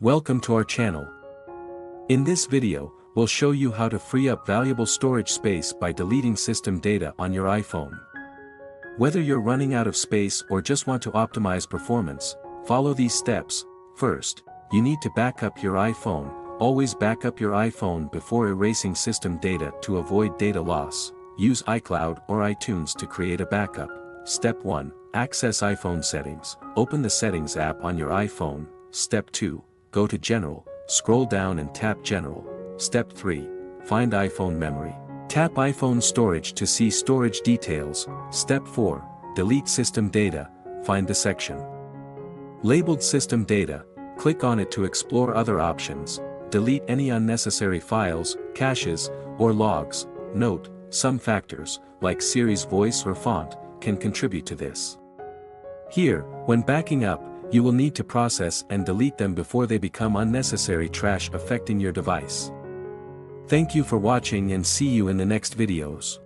Welcome to our channel. In this video, we'll show you how to free up valuable storage space by deleting system data on your iPhone. Whether you're running out of space or just want to optimize performance, follow these steps. First, you need to back up your iPhone. Always back up your iPhone before erasing system data to avoid data loss. Use iCloud or iTunes to create a backup. Step 1. Access iPhone settings. Open the Settings app on your iPhone. Step 2. Go to General, scroll down and tap General. Step 3. Find iPhone memory. Tap iPhone storage to see storage details. Step 4. Delete system data. Find the section labeled System Data. Click on it to explore other options. Delete any unnecessary files, caches, or logs. Note, some factors, like Siri's voice or font, can contribute to this. Here, when backing up, you will need to process and delete them before they become unnecessary trash affecting your device. Thank you for watching and see you in the next videos.